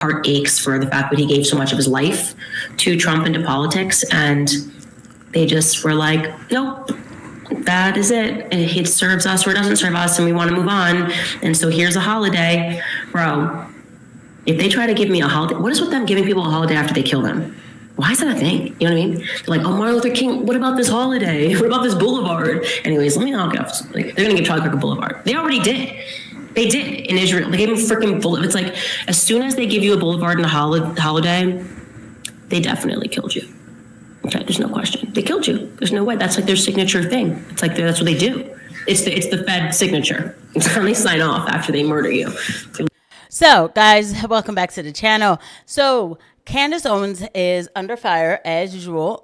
heart aches for the fact that he gave so much of his life to Trump and to politics, and they just were like, nope, that is it. It serves us or it doesn't serve us, and we want to move on. And so here's a holiday. Bro, if they try to give me a holiday, what is with them giving people a holiday after they kill them? Why is that a thing? You know what I mean? They're like, oh, Martin Luther King, what about this holiday? What about this boulevard? Anyways, let me knock it off. Like, they're going to give Charlie Kirk a boulevard. They already did. They did in Israel. They gave him freaking boulevard. It's like, as soon as they give you a boulevard and a holiday, they definitely killed you. Okay, there's no question. They killed you. There's no way. That's like their signature thing. It's like that's what they do. It's the Fed signature. It's how they sign off after they murder you. So, guys, welcome back to the channel. So, Candace Owens is under fire as usual,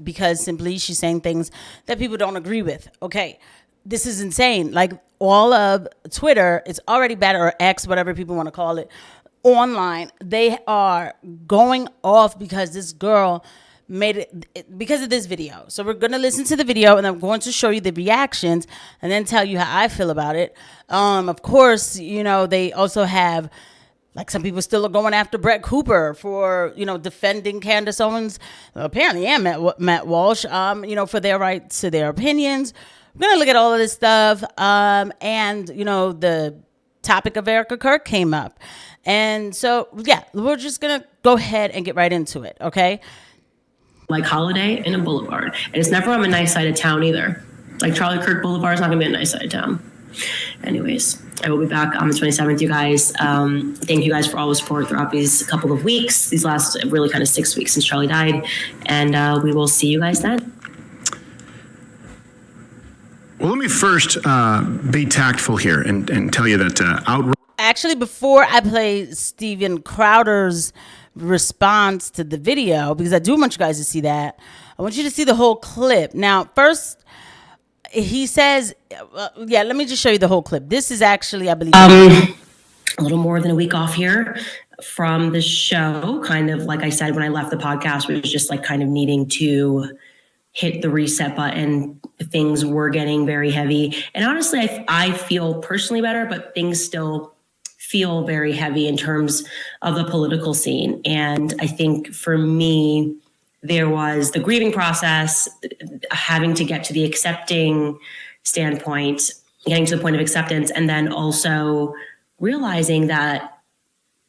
because simply she's saying things that people don't agree with. Okay, this is insane. Like, all of Twitter, it's already bad, or X, whatever people want to call it, online. They are going off because this girl made it because of this video. So we're going to listen to the video, and I'm going to show you the reactions and then tell you how I feel about it. Of course, they also have, some people still are going after Brett Cooper for, defending Candace Owens, apparently, and Matt Walsh, for their rights to their opinions. We're going to look at all of this stuff. And, the topic of Erika Kirk came up. And so, yeah, we're just going to go ahead and get right into it, okay? Like holiday in a boulevard. And it's never on a nice side of town either. Like Charlie Kirk Boulevard is not going to be a nice side of town. Anyways, I will be back on the 27th, you guys. Thank you guys for all the support throughout these couple of weeks, these last really kind of 6 weeks since Charlie died. And we will see you guys then. Well, let me first be tactful here and tell you that Actually, before I play Steven Crowder's response to the video, because I do want you guys to see that, I want you to see the whole clip. Now, first, he says, let me just show you the whole clip. This is actually, I believe, a little more than a week off here from the show. Kind of like I said, when I left the podcast, we was just like kind of needing to hit the reset button. Things were getting very heavy. And honestly, I feel personally better, but things still feel very heavy in terms of the political scene. And I think for me, there was the grieving process, having to get to the accepting standpoint, getting to the point of acceptance, and then also realizing that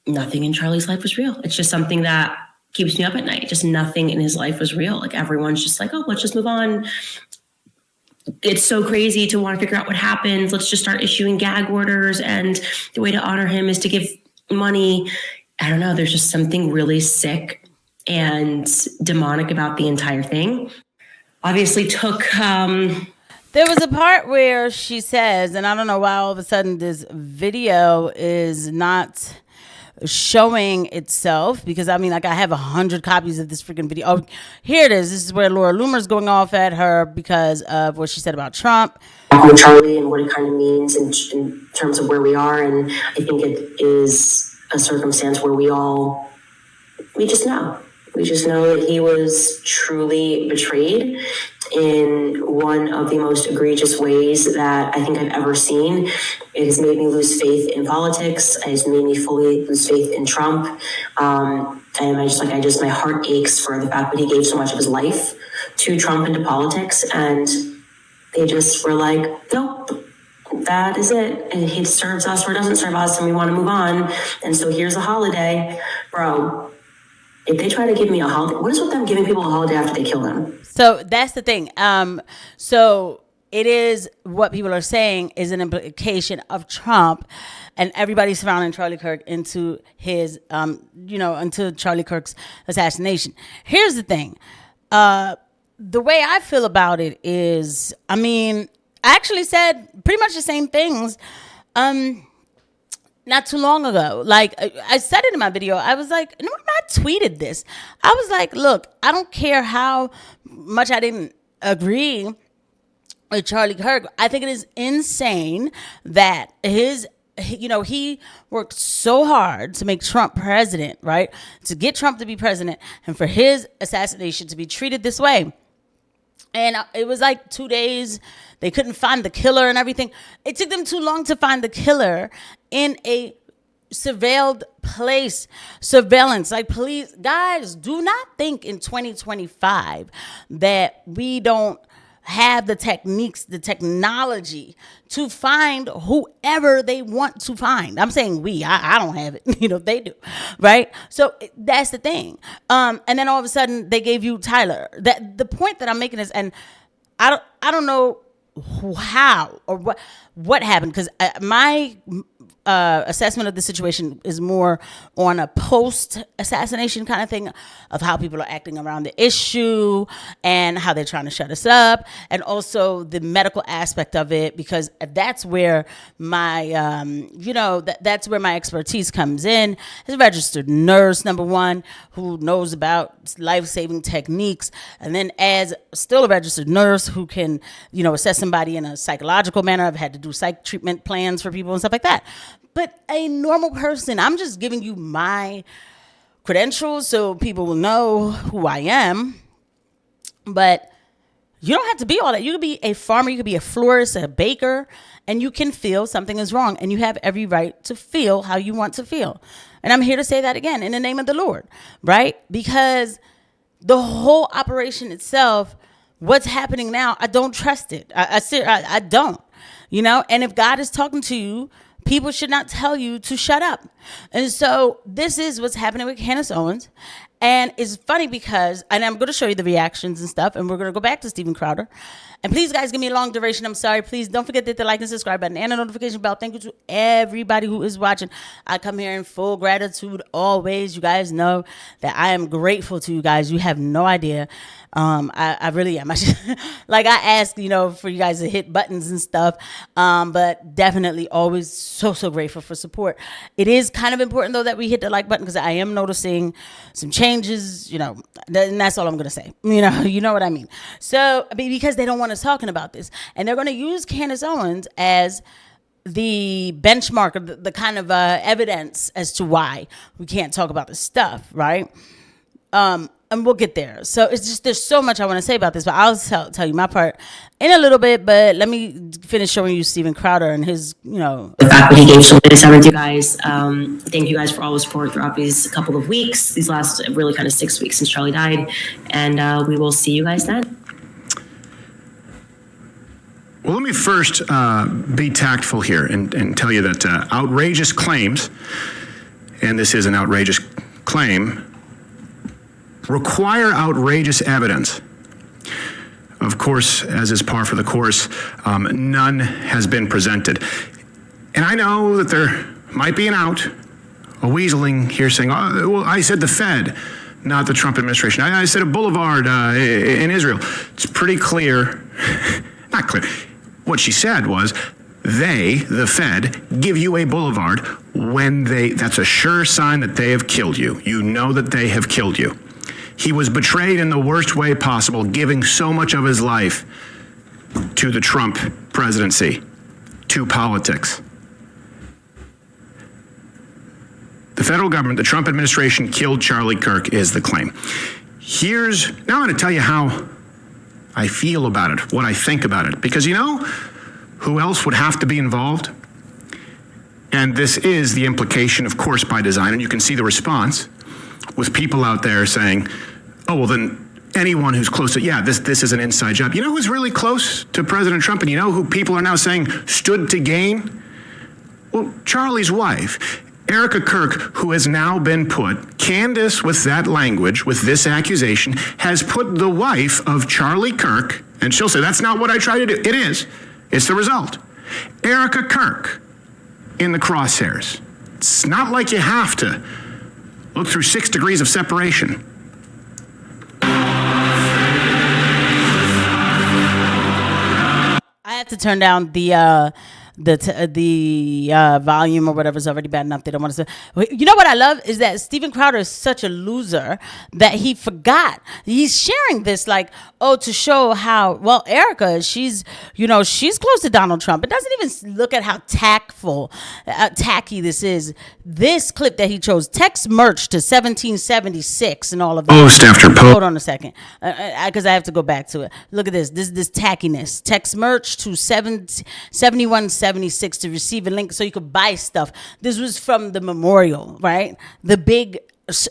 nothing in Charlie's life was real. It's just something that keeps me up at night. Just nothing in his life was real. Like, everyone's just like, oh, let's just move on. It's so crazy to want to figure out what happens. Let's just start issuing gag orders. And the way to honor him is to give money. I don't know. There's just something really sick and demonic about the entire thing. Obviously took... There was a part where she says, and I don't know why all of a sudden this video is not showing itself, because I have 100 copies of this freaking video. Oh, here it is. This is where Laura Loomer's going off at her because of what she said about Trump. Charlie and what it kind of means in terms of where we are. And I think it is a circumstance where we just know. We just know that he was truly betrayed in one of the most egregious ways that I think I've ever seen. It has made me lose faith in politics. It has made me fully lose faith in Trump. And my heart aches for the fact that he gave so much of his life to Trump and to politics. And they just were like, nope, that is it. It serves us or it doesn't serve us, and we want to move on. And so here's a holiday. Bro, if they try to give me a holiday, what is with them giving people a holiday after they kill them? So that's the thing. So it is, what people are saying is an implication of Trump and everybody surrounding Charlie Kirk into his, into Charlie Kirk's assassination. Here's the thing. The way I feel about it is, I actually said pretty much the same things not too long ago. Like, I said it in my video. I was like, no, I tweeted this. I was like, look, I don't care how much I didn't agree with Charlie Kirk. I think it is insane that he worked so hard to make Trump president, right? To get Trump to be president, and for his assassination to be treated this way. And it was like 2 days. They couldn't find the killer and everything. It took them too long to find the killer in a surveilled place, surveillance. Like, please, guys, do not think in 2025 that we don't have the techniques, the technology to find whoever they want to find. I'm saying we, I don't have it, they do, right? So that's the thing. And then all of a sudden they gave you Tyler. That the point that I'm making is, and I don't know how or what happened, because my assessment of the situation is more on a post-assassination kind of thing of how people are acting around the issue and how they're trying to shut us up, and also the medical aspect of it, because that's where my that's where my expertise comes in. As a registered nurse, number one, who knows about life-saving techniques, and then as still a registered nurse who can assess somebody in a psychological manner. I've had to do psych treatment plans for people and stuff like that. But a normal person, I'm just giving you my credentials so people will know who I am. But you don't have to be all that. You could be a farmer, you could be a florist, a baker, and you can feel something is wrong. And you have every right to feel how you want to feel. And I'm here to say that again, in the name of the Lord, right? Because the whole operation itself, what's happening now, I don't trust it. I don't, and if God is talking to you, people should not tell you to shut up. And so this is what's happening with Candace Owens. And it's funny because, and I'm going to show you the reactions and stuff, and we're going to go back to Steven Crowder. And please, guys, give me a long duration. I'm sorry. Please don't forget to hit the like and subscribe button and the notification bell. Thank you to everybody who is watching. I come here in full gratitude always. You guys know that I am grateful to you guys. You have no idea. I really am. I ask, for you guys to hit buttons and stuff. But definitely always so grateful for support. It is kind of important though that we hit the like button, because I am noticing some changes, and that's all I'm going to say. You know what I mean? So, because they don't want us talking about this, and they're going to use Candace Owens as the benchmark, the kind of evidence as to why we can't talk about this stuff, right? And we'll get there. So it's just, there's so much I want to say about this, but I'll tell you my part in a little bit. But let me finish showing you Steven Crowder and his, The fact that he gave so many time with you guys. Thank you guys for all the support throughout these couple of weeks, these last really kind of 6 weeks since Charlie died. And we will see you guys then. Well, let me first be tactful here and tell you that outrageous claims, and this is an outrageous claim, require outrageous evidence. Of course, as is par for the course, none has been presented. And I know that there might be an out, a weaseling here saying, oh, well, I said the Fed, not the Trump administration. I said a boulevard in Israel. It's pretty clear, not clear. What she said was, they, the Fed, give you a boulevard when that's a sure sign that they have killed you. You know that they have killed you. He was betrayed in the worst way possible, giving so much of his life to the Trump presidency, to politics. The federal government, the Trump administration, killed Charlie Kirk is the claim. Now I'm going to tell you how I feel about it, what I think about it. Because who else would have to be involved? And this is the implication, of course, by design. And you can see the response with people out there saying, oh, well, then anyone who's close to, this is an inside job. You know who's really close to President Trump? And you know who people are now saying stood to gain? Well, Charlie's wife, Erika Kirk, who has now been put, Candace with that language, with this accusation, has put the wife of Charlie Kirk, and she'll say, that's not what I tried to do. It is. It's the result. Erika Kirk in the crosshairs. It's not like you have to look through 6 degrees of separation. I have to turn down the volume or whatever's already bad enough. They don't want to say. You know what I love is that Steven Crowder is such a loser that he forgot. He's sharing this to show how well Erika, she's close to Donald Trump. It doesn't even look at how tacky this is. This clip that he chose, text merch to 1776 and all of that. Post after post. Hold on a second, because I have to go back to it. Look at this tackiness. Text merch to 7176. $176 to receive a link so you could buy stuff. This was from the memorial, right? The big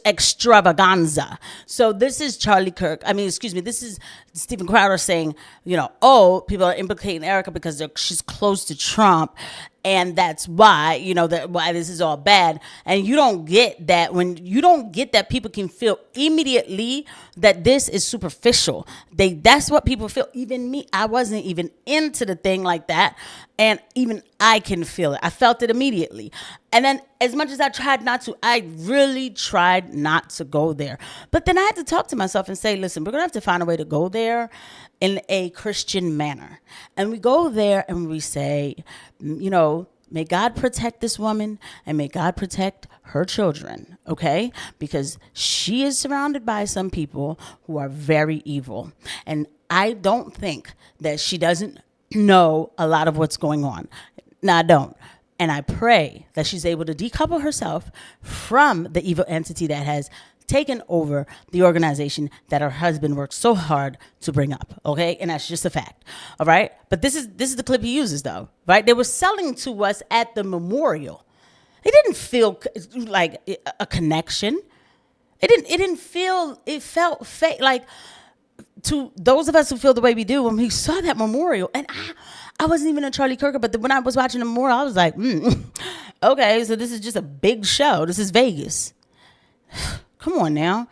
extravaganza. So this is this is Stephen Crowder saying, oh, people are implicating Erika because she's close to Trump, and that's why, why this is all bad. And you don't get that people can feel immediately that this is superficial. That's what people feel. Even me, I wasn't even into the thing like that. And even I can feel it. I felt it immediately. And then as much as I tried not to, I really tried not to go there. But then I had to talk to myself and say, listen, we're going to have to find a way to go there in a Christian manner. And we go there and we say, may God protect this woman and may God protect her children, okay? Because she is surrounded by some people who are very evil. And I don't think that she doesn't know a lot of what's going on. No, I don't. And I pray that she's able to decouple herself from the evil entity that has taken over the organization that her husband worked so hard to bring up, okay? And that's just a fact, all right? But this is the clip he uses, though, right? They were selling to us at the memorial. It didn't feel like a connection. It felt fake, like to those of us who feel the way we do when we saw that memorial. And I wasn't even a Charlie Kirk, but when I was watching the memorial, I was like, okay, so this is just a big show. This is Vegas. Come on now.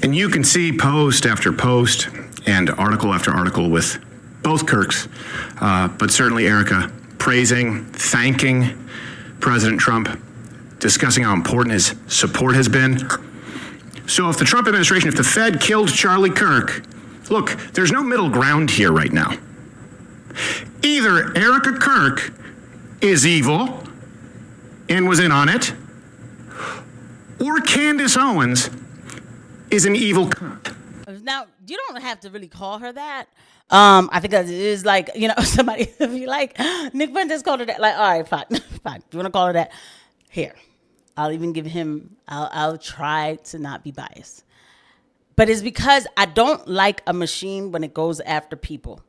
And you can see post after post and article after article with both Kirks, but certainly Erika, praising, thanking President Trump, discussing how important his support has been. So if the Trump administration, if the Fed killed Charlie Kirk, look, there's no middle ground here right now. Either Erika Kirk is evil and was in on it, or Candace Owens is an evil cunt. Now, you don't have to really call her that. I think that is like, somebody, if you like, Nick Fuentes called her that. Like, all right, fine. Fine. You want to call her that? Here. I'll even give him, I'll try to not be biased. But it's because I don't like a machine when it goes after people.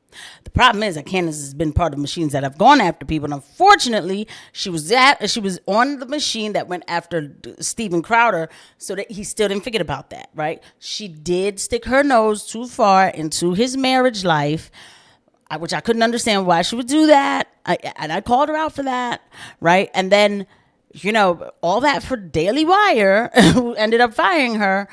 The problem is that Candace has been part of machines that have gone after people. And unfortunately, she was on the machine that went after Stephen Crowder, so that he still didn't forget about that, right? She did stick her nose too far into his marriage life, which I couldn't understand why she would do that. And I called her out for that, right? And then, all that for Daily Wire, who ended up firing her.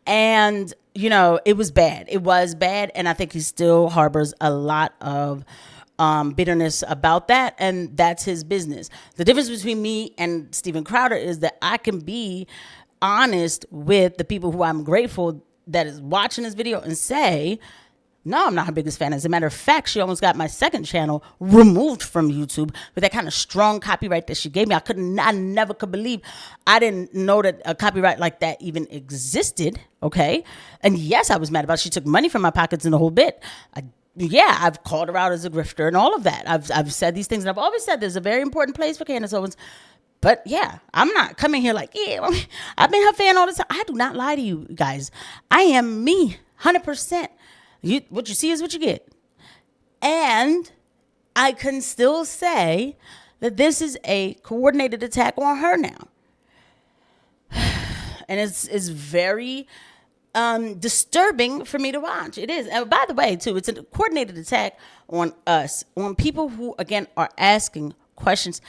And, it was bad. It was bad. And I think he still harbors a lot of bitterness about that. And that's his business. The difference between me and Stephen Crowder is that I can be honest with the people who I'm grateful that is watching this video and say, no, I'm not her biggest fan. As a matter of fact, she almost got my second channel removed from YouTube with that kind of strong copyright that she gave me. I never could believe. I didn't know that a copyright like that even existed, okay? And yes, I was mad about it. She took money from my pockets and the whole bit. I've called her out as a grifter and all of that. I've said these things, and I've always said there's a very important place for Candace Owens. But yeah, I'm not coming here like, I've been her fan all the time. I do not lie to you guys. I am me, 100%. What you see is what you get. And I can still say that this is a coordinated attack on her now. And it's very disturbing for me to watch. It is. And by the way, too, it's a coordinated attack on us, on people who, again, are asking questions,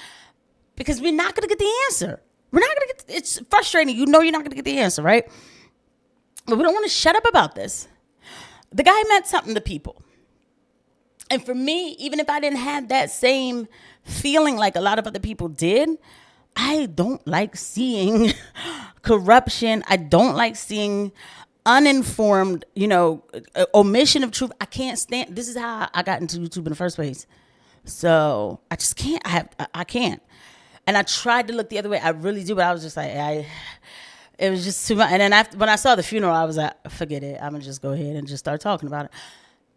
because we're not going to get the answer. We're not going to get, it's frustrating. You're not going to get the answer, right? But we don't want to shut up about this. The guy meant something to people. And for me, even if I didn't have that same feeling like a lot of other people did, I don't like seeing corruption. I don't like seeing uninformed, omission of truth. I can't stand. This is how I got into YouTube in the first place. So I just can't. I can't. And I tried to look the other way. I really do, but I was just like, it was just too much. And then when I saw the funeral, I was like, forget it. I'm going to just go ahead and just start talking about it.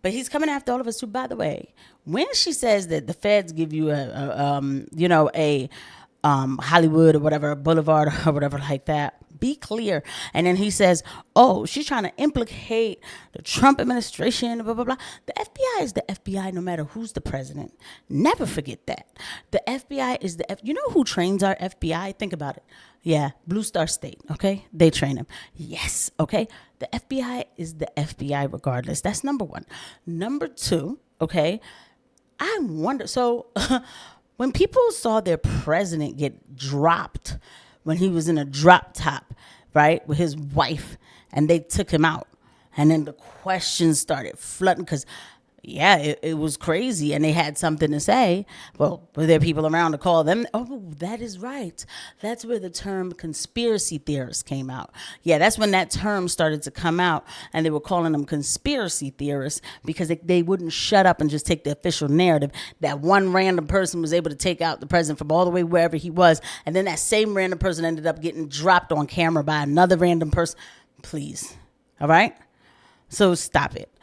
But he's coming after all of us too. By the way, when she says that the feds give you a Hollywood or whatever, Boulevard or whatever like that. Be clear. And then he says, oh, she's trying to implicate the Trump administration, blah, blah, blah. The FBI is the FBI no matter who's the president. Never forget that. The FBI is you know who trains our FBI? Think about it. Yeah, Blue Star State, okay? They train them. Yes, okay? The FBI is the FBI regardless. That's number one. Number two, okay? I wonder, so when people saw their president get dropped when he was in a drop top, right, with his wife, and they took him out, and then the questions started flooding because, yeah, it was crazy, and they had something to say. Well, were there people around to call them? Oh, that is right. That's where the term conspiracy theorist came out. Yeah, that's when that term started to come out, and they were calling them conspiracy theorists because they wouldn't shut up and just take the official narrative that one random person was able to take out the president from all the way wherever he was, and then that same random person ended up getting dropped on camera by another random person. Please. All right? So stop it.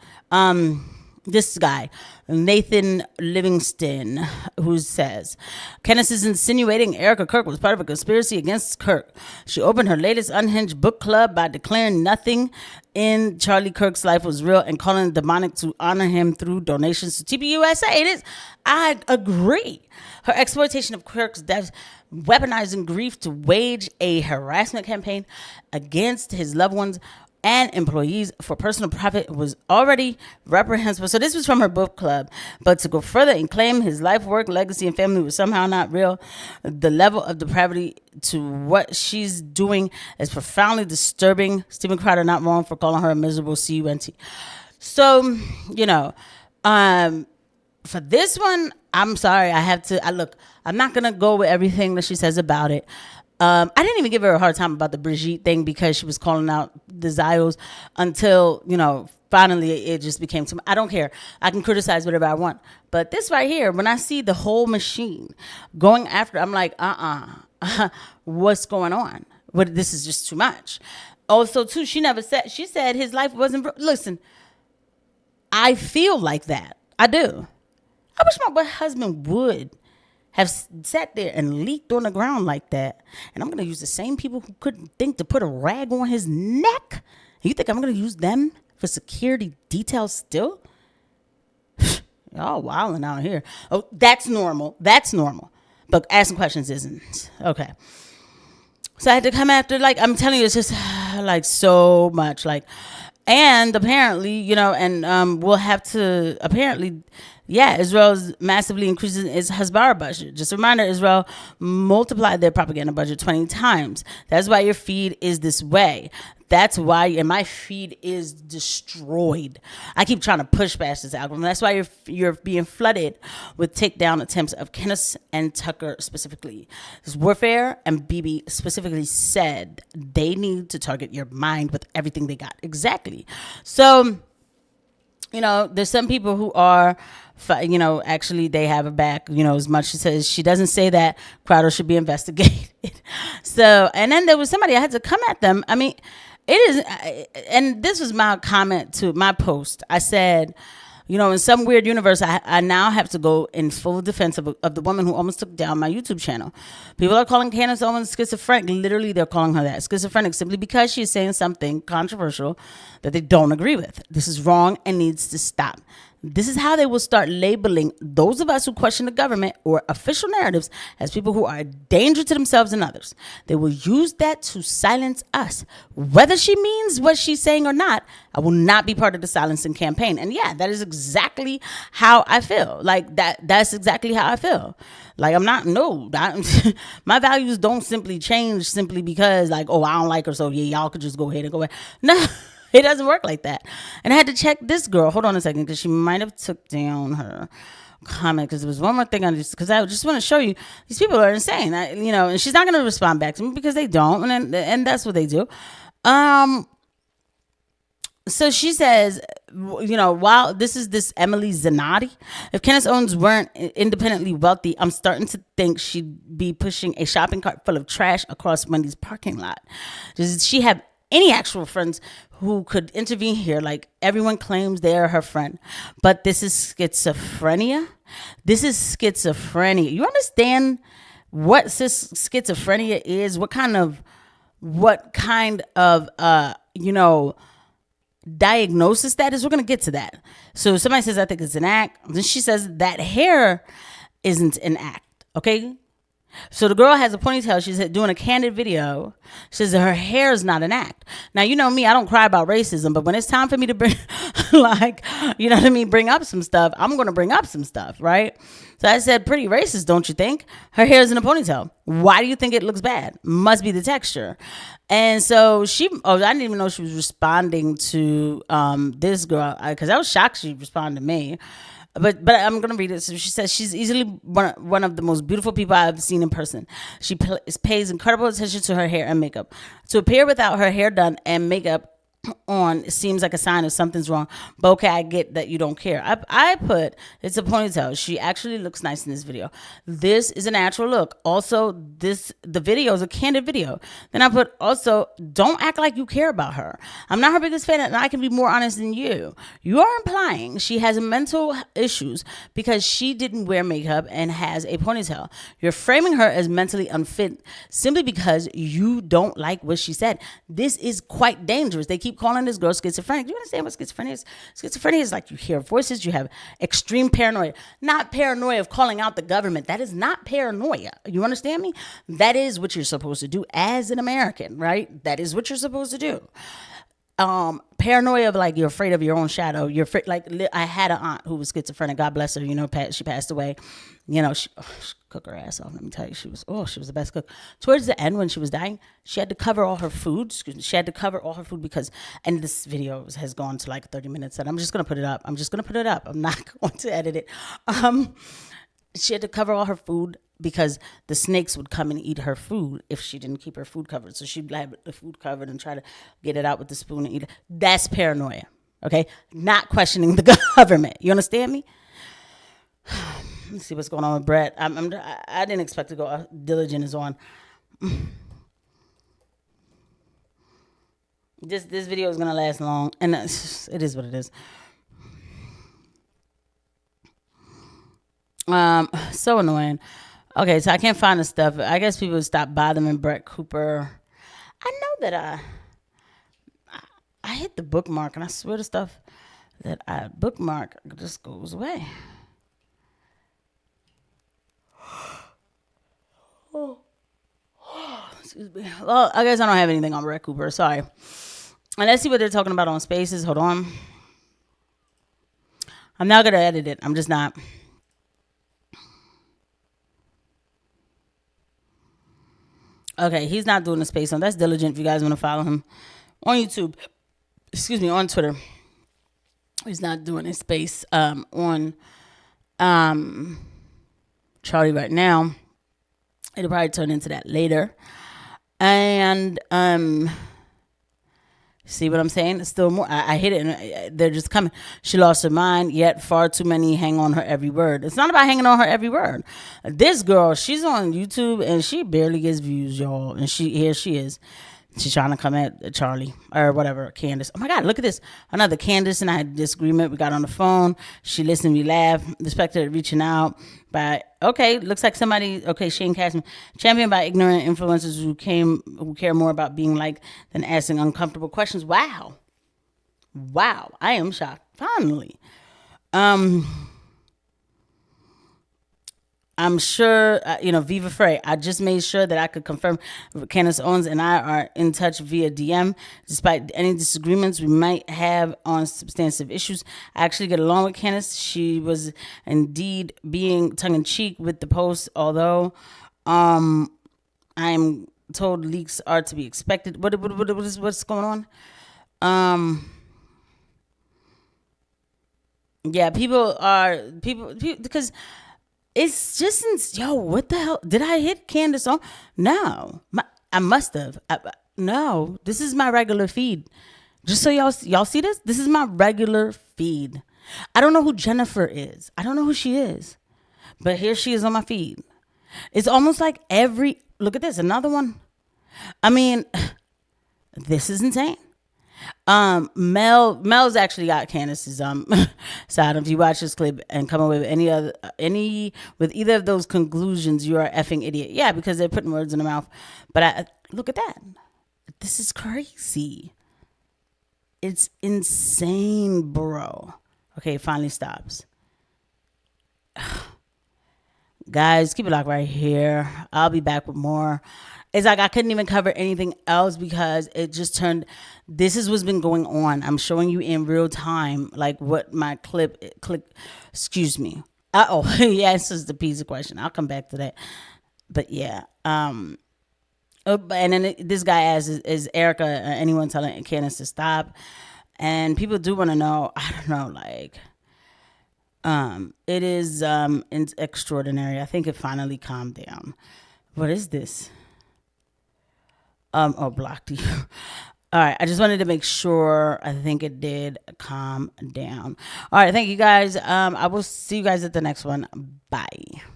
This guy, Nathan Livingston, who says, Candace is insinuating Erika Kirk was part of a conspiracy against Kirk. She opened her latest unhinged book club by declaring nothing in Charlie Kirk's life was real and calling it demonic to honor him through donations to TPUSA. It is. I agree. Her exploitation of Kirk's death, weaponizing grief to wage a harassment campaign against his loved ones and employees for personal profit was already reprehensible. So this was from her book club. But to go further and claim his life, work, legacy, and family was somehow not real, the level of depravity to what she's doing is profoundly disturbing. Stephen Crowder not wrong for calling her a miserable CUNT. So, you know, for this one, I'm sorry. I'm not going to go with everything that she says about it. I didn't even give her a hard time about the Brigitte thing because she was calling out the Zios until, you know, finally it just became too much. I don't care. I can criticize whatever I want. But this right here, when I see the whole machine going after, I'm like, what's going on? This is just too much. Also, too, she said his life wasn't, listen, I feel like that. I do. I wish my husband would have sat there and leaked on the ground like that. And I'm going to use the same people who couldn't think to put a rag on his neck. You think I'm going to use them for security details still? Y'all wilding out here. Oh, that's normal. That's normal. But asking questions isn't. Okay. So I had to come after, like, I'm telling you, it's just like so much. Like, and apparently, you know, and we'll have to, apparently, yeah, Israel's massively increasing its Hezbollah budget. Just a reminder, Israel multiplied their propaganda budget 20 times. That's why your feed is this way. That's why, and my feed is destroyed. I keep trying to push past this algorithm. That's why you're being flooded with takedown attempts of Candace and Tucker specifically. This warfare, and Bibi specifically said they need to target your mind with everything they got. Exactly. So, you know, there's some people who are, you know, actually they have a back, you know, as much as she doesn't say that Crowder should be investigated. So, and then there was somebody, I had to come at them. I mean, it is, and this was my comment to my post. I said, you know, in some weird universe, I now have to go in full defense of the woman who almost took down my YouTube channel. People are calling Candace Owens schizophrenic. Literally, they're calling her that, schizophrenic, simply because she's saying something controversial that they don't agree with. This is wrong and needs to stop. This is how they will start labeling those of us who question the government or official narratives as people who are a danger to themselves and others. They will use that to silence us. Whether she means what she's saying or not, I will not be part of the silencing campaign. And yeah, that is exactly how I feel. Like that's exactly how I feel. Like my values don't simply change simply because like, oh, I don't like her, so yeah, y'all could just go ahead and go ahead. No. It doesn't work like that. And I had to check this girl. Hold on a second, because she might have took down her comment. Because there was one more thing I just want to show you. These people are insane. You know, and she's not going to respond back to me because they don't, and that's what they do. So she says, you know, while this Emily Zanotti, if Candace Owens weren't independently wealthy, I'm starting to think she'd be pushing a shopping cart full of trash across Wendy's parking lot. Does she have any actual friends who could intervene here? Like, everyone claims they are her friend, but this is schizophrenia. This is schizophrenia. You understand what schizophrenia is, what kind of diagnosis that is. We're going to get to that. So somebody says, I think it's an act. Then she says that hair isn't an act. Okay. So the girl has a ponytail. She's doing a candid video. She says that her hair is not an act. Now, you know me, I don't cry about racism, but when it's time for me to bring, bring up some stuff, I'm going to bring up some stuff, right? So I said, pretty racist, don't you think? Her hair is in a ponytail. Why do you think it looks bad? Must be the texture. And so I didn't even know she was responding to this girl, because I was shocked she responded to me. But I'm going to read it. So she says she's easily one of the most beautiful people I've seen in person. She pays incredible attention to her hair and makeup. To appear without her hair done and makeup on seems like a sign of something's wrong. But okay, I get that you don't care. I put, it's a ponytail. She actually looks nice in this video. This is a natural look. Also, the video is a candid video. Then I put, also, don't act like you care about her. I'm not her biggest fan, and I can be more honest than you. You are implying she has mental issues because she didn't wear makeup and has a ponytail. You're framing her as mentally unfit simply because you don't like what she said. This is quite dangerous. They keep calling this girl schizophrenic. Do you understand what schizophrenia is? Schizophrenia is like you hear voices, you have extreme paranoia. Not paranoia of calling out the government. That is not paranoia. You understand me? That is what you're supposed to do as an American, right? That is what you're supposed to do. Paranoia of like you're afraid of your own shadow. You're afraid, like I had an aunt who was schizophrenic. God bless her. She passed away. She cooked her ass off. Let me tell you, she was the best cook. Towards the end, when she was dying, she had to cover all her food. She had to cover all her food because, and this video has gone to like 30 minutes, and I'm just gonna put it up. I'm not going to edit it. She had to cover all her food because the snakes would come and eat her food if she didn't keep her food covered. So she'd have the food covered and try to get it out with the spoon and eat it. That's paranoia, okay? Not questioning the government. You understand me? Let's see what's going on with Brett. I didn't expect to go. Diligent is on. This video is going to last long, and it is what it is. So annoying. Okay, so I can't find the stuff. I guess people stop bothering Brett Cooper. I know that I hit the bookmark, and I swear the stuff that I bookmark just goes away. Oh, excuse me. Well, I guess I don't have anything on Brett Cooper. Sorry. And let's see what they're talking about on Spaces. Hold on. I'm not going to edit it. I'm just not. Okay, he's not doing the space on. That's Diligent if you guys want to follow him on YouTube. Excuse me, on Twitter. He's not doing a space on Charlie right now. It'll probably turn into that later. And see what I'm saying? It's still more. I hit it, and they're just coming. She lost her mind, yet far too many hang on her every word. It's not about hanging on her every word. This girl, she's on YouTube, and she barely gets views, y'all. And here she is. She's trying to come at Charlie or whatever, Candace. Oh my God, look at this. Another Candace and I had a disagreement. We got on the phone. She listened, we laughed. Respected reaching out. Looks like somebody, Shane Cashman, championed by ignorant influencers who care more about being liked than asking uncomfortable questions. Wow. I am shocked. Finally. I'm sure, Viva Frey, I just made sure that I could confirm Candace Owens and I are in touch via DM. Despite any disagreements we might have on substantive issues, I actually get along with Candace. She was indeed being tongue-in-cheek with the post, although I'm told leaks are to be expected. What's going on? Yeah, people because... It's just, what the hell? Did I hit Candace on? No. I must have. No, this is my regular feed. Just so y'all see this? This is my regular feed. I don't know who Jennifer is. I don't know who she is. But here she is on my feed. It's almost like look at this, another one. I mean, this is insane. Mel's actually got Candace's side. If you watch this clip and come up with with either of those conclusions, you are an effing idiot. Yeah, because they're putting words in the mouth. But look at that. This is crazy. It's insane, bro. Okay, it finally stops. Guys, keep it locked right here. I'll be back with more. It's like I couldn't even cover anything else because it just turned. This is what's been going on. I'm showing you in real time, like what my excuse me. Yeah, this is the pizza question. I'll come back to that. But yeah. And then this guy asks, is Erika or anyone telling Candace to stop? And people do want to know, I don't know, like, it is it's extraordinary. I think it finally calmed down. What is this? Blocked you. All right, I just wanted to make sure. I think it did calm down. All right, thank you guys. I will see you guys at the next one. Bye.